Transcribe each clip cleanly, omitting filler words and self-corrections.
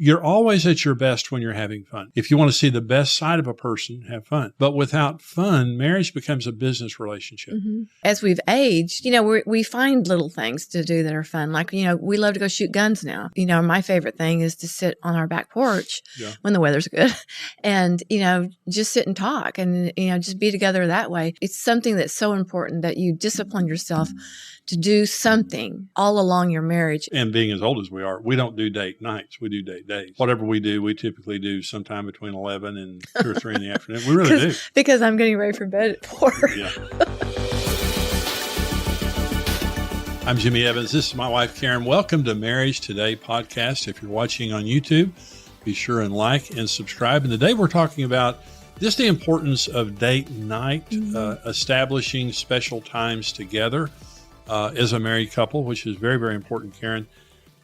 You're always at your best when you're having fun. If you want to see the best side of a person, have fun. But without fun, marriage becomes a business relationship. Mm-hmm. As we've aged, we find little things to do that are fun. Like, we love to go shoot guns now. My favorite thing is to sit on our back porch when the weather's good and, just sit and talk and, just be together that way. It's something that's so important that you discipline yourself to do something all along your marriage. And being as old as we are, we don't do date nights. We do date days. Whatever we do, we typically do sometime between 11 and 2 or 3 in the afternoon. We really do. Because I'm getting ready for bed at 4. Yeah. I'm Jimmy Evans. This is my wife, Karen. Welcome to Marriage Today podcast. If you're watching on YouTube, be sure and like and subscribe. And today we're talking about just the importance of date night, establishing special times together as a married couple, which is very, very important, Karen.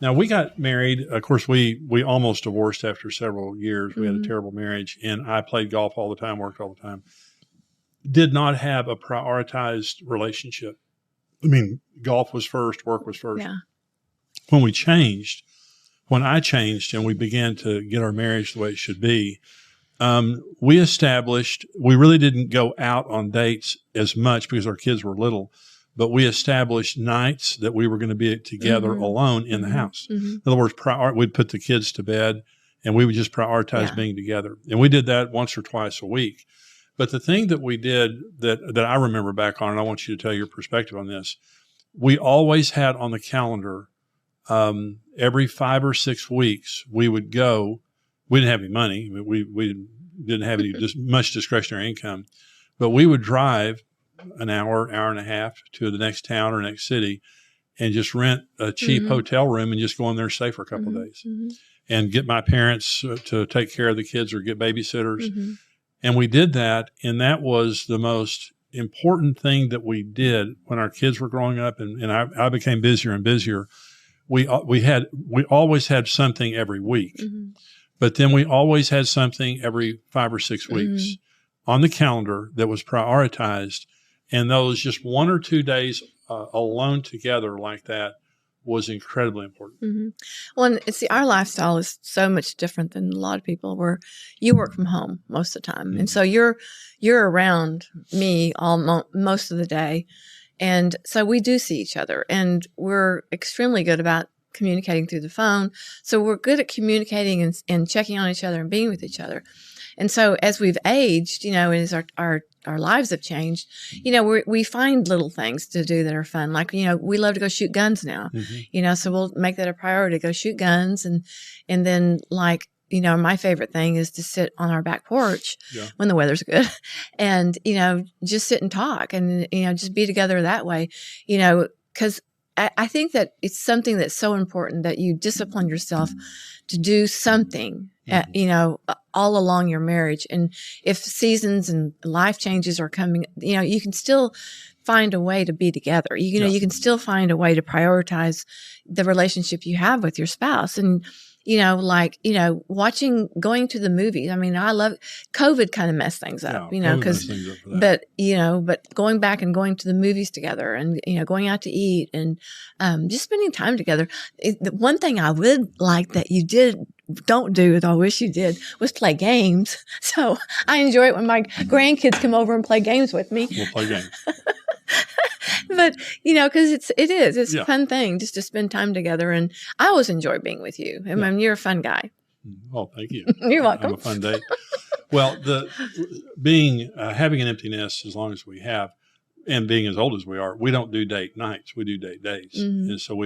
Now, we got married. Of course, we almost divorced after several years. We had a terrible marriage, and I played golf all the time, worked all the time. Did not have a prioritized relationship. I mean, golf was first, work was first. Yeah. When I changed and we began to get our marriage the way it should be, we really didn't go out on dates as much because our kids were little, but we established nights that we were going to be together alone in the house. In other words, we'd put the kids to bed and we would just prioritize being together. And we did that once or twice a week. But the thing that we did that I remember back on, and I want you to tell your perspective on this, we always had on the calendar every 5 or 6 weeks, we would go. We didn't have any money. We didn't have any much discretionary income, but we would drive an hour and a half to the next town or next city and just rent a cheap hotel room and just go in there and stay for a couple of days and get my parents to take care of the kids or get babysitters. And we did that. And that was the most important thing that we did when our kids were growing up. And I became busier and busier. We always had something every week, but then we always had something every 5 or 6 weeks on the calendar that was prioritized. And those just 1 or 2 days alone together like that was incredibly important. Well, and see, our lifestyle is so much different than a lot of people where you work from home most of the time. And so you're around me most of the day. And so we do see each other and we're extremely good about communicating through the phone. So we're good at communicating and checking on each other and being with each other. And so as we've aged, and as our lives have changed, we find little things to do that are fun. Like, we love to go shoot guns now, so we'll make that a priority to go shoot guns. And then like, my favorite thing is to sit on our back porch when the weather's good and, just sit and talk and, just be together that way, because I think that it's something that's so important that you discipline yourself to do something, all along your marriage. And if seasons and life changes are coming, you can still find a way to be together. You can still find a way to prioritize the relationship you have with your spouse. And, going to the movies. I mean, I love COVID kind of messed things up, but going back and going to the movies together and, going out to eat and, just spending time together. The one thing I would like that you don't do, that I wish you did, was play games. So I enjoy it when my grandkids come over and play games with me. We'll play games. But, because it's a fun thing just to spend time together. And I always enjoy being with you. I mean, you're a fun guy. Oh, thank you. You're welcome. I'm a fun date. Well, having an empty nest as long as we have and being as old as we are, we don't do date nights. We do date days. And so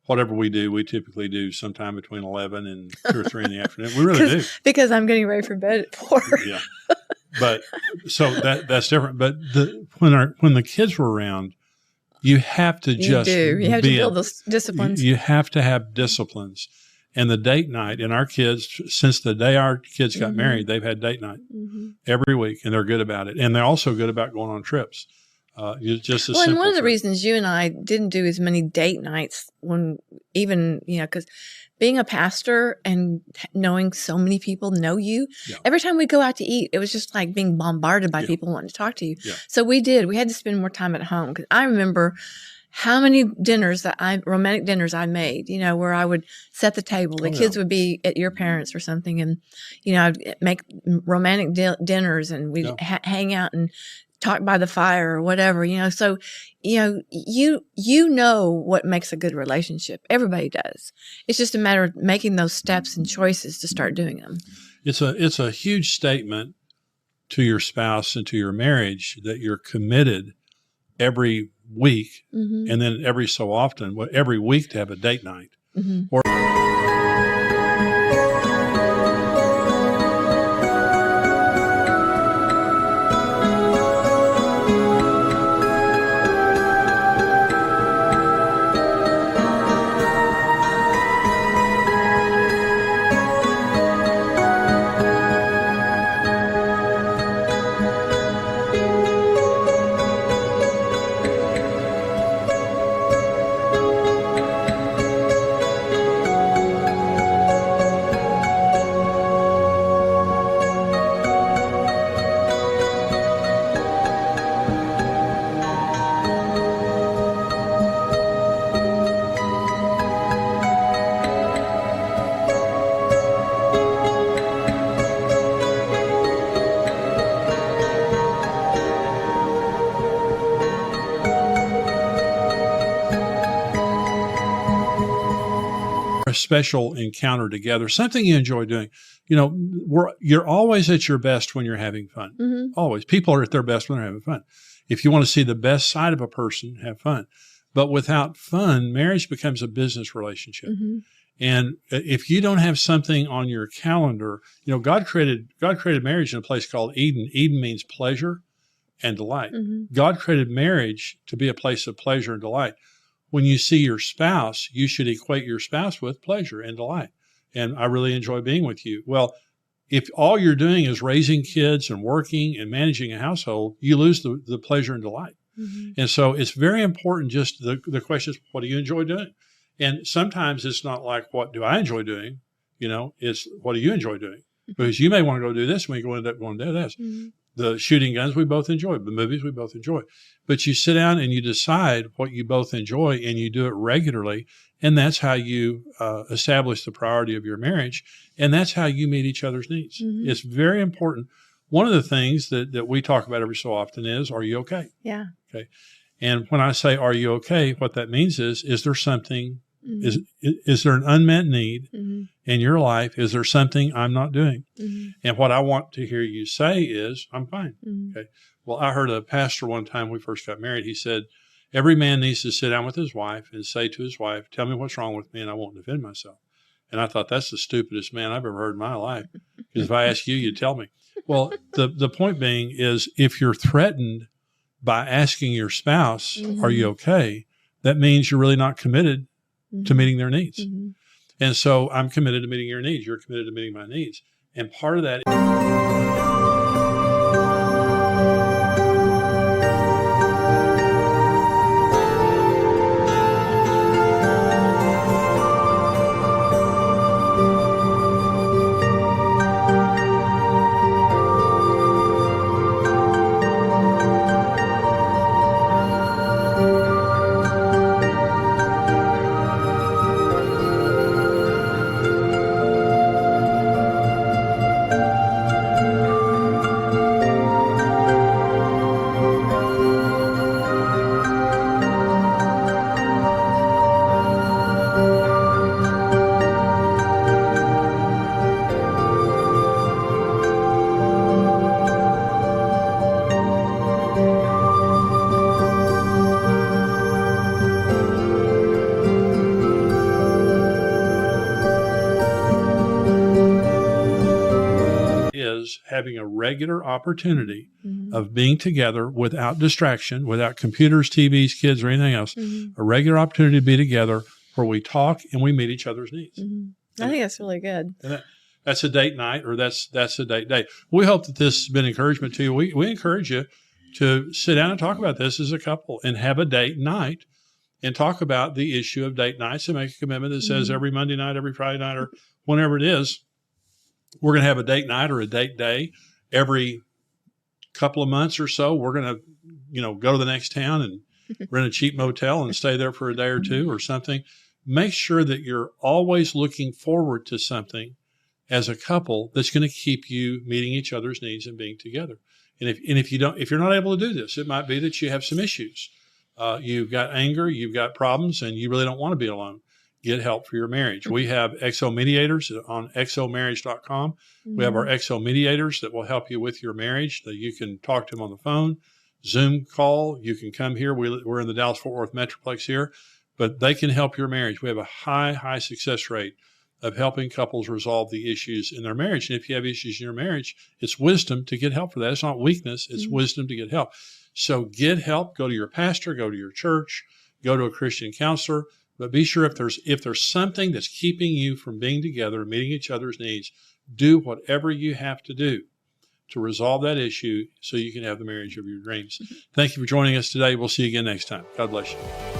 whatever we do, we typically do sometime between 11 and 2 or 3 in the afternoon. We really do. Because I'm getting ready for bed at 4. Yeah. But so that's different. But when the kids were around, you have to You have to build those disciplines. You have to have disciplines. And the date night, and our kids, since the day our kids got married, they've had date night every week, and they're good about it. And they're also good about going on trips. And one of the reasons you and I didn't do as many date nights because being a pastor and knowing so many people know you, every time we go out to eat, it was just like being bombarded by people wanting to talk to you. Yeah. So we had to spend more time at home. Because I remember how many romantic dinners I made, where I would set the table. The kids would be at your parents or something. And, I'd make romantic dinners, and we'd hang out and talk by the fire or whatever, So, you know what makes a good relationship. Everybody does. It's just a matter of making those steps and choices to start doing them. It's a huge statement to your spouse and to your marriage that you're committed every week, and then every so often, every week, to have a date night. Or a special encounter together, something you enjoy doing. You're always at your best when you're having fun. Always. People are at their best when they're having fun. If you want to see the best side of a person, have fun. But without fun, marriage becomes a business relationship. And if you don't have something on your calendar, God created marriage in a place called Eden. Eden means pleasure and delight. God created marriage to be a place of pleasure and delight. When you see your spouse, you should equate your spouse with pleasure and delight. And I really enjoy being with you. Well, if all you're doing is raising kids and working and managing a household, you lose the pleasure and delight. And so it's very important. Just the question is, what do you enjoy doing? And sometimes it's not like, what do I enjoy doing? It's, what do you enjoy doing? Because you may want to go do this, and we end up going to do this. The shooting guns we both enjoy, the movies we both enjoy. But you sit down and you decide what you both enjoy, and you do it regularly. And that's how you establish the priority of your marriage. And that's how you meet each other's needs. It's very important. One of the things that we talk about every so often is, are you okay? Yeah. Okay. And when I say, are you okay? What that means is there something, is there an unmet need in your life? Is there something I'm not doing? And what I want to hear you say is, I'm fine. Okay. Well, I heard a pastor one time when we first got married. He said, every man needs to sit down with his wife and say to his wife, tell me what's wrong with me and I won't defend myself. And I thought, that's the stupidest man I've ever heard in my life. Because if I ask you, you'd tell me. Well, the point being is, if you're threatened by asking your spouse, are you okay? That means you're really not committed to meeting their needs. And so I'm committed to meeting your needs. You're committed to meeting my needs. And part of that is having a regular opportunity of being together without distraction, without computers, TVs, kids, or anything else. A regular opportunity to be together where we talk and we meet each other's needs. I think that's really good. And that's a date night, or that's a date day. We hope that this has been encouragement to you. We encourage you to sit down and talk about this as a couple and have a date night and talk about the issue of date nights, and make a commitment that says every Monday night, every Friday night, or whenever it is, we're going to have a date night or a date day every couple of months or so. We're going to, go to the next town rent a cheap motel and stay there for a day or two or something. Make sure that you're always looking forward to something as a couple that's going to keep you meeting each other's needs and being together. And if you're not able to do this, it might be that you have some issues. You've got anger, you've got problems, and you really don't want to be alone. Get help for your marriage. We have XO mediators on xomarriage.com. We have our XO mediators that will help you with your marriage. That you can talk to them on the phone, Zoom call. You can come here. We're in the Dallas-Fort Worth Metroplex here, but they can help your marriage. We have a high success rate of helping couples resolve the issues in their marriage. And if you have issues in your marriage, it's wisdom to get help for that. It's not weakness. It's wisdom to get help. So get help. Go to your pastor, go to your church, go to a Christian counselor, but be sure if there's something that's keeping you from being together and meeting each other's needs, do whatever you have to do to resolve that issue so you can have the marriage of your dreams. Thank you for joining us today. We'll see you again next time. God bless you.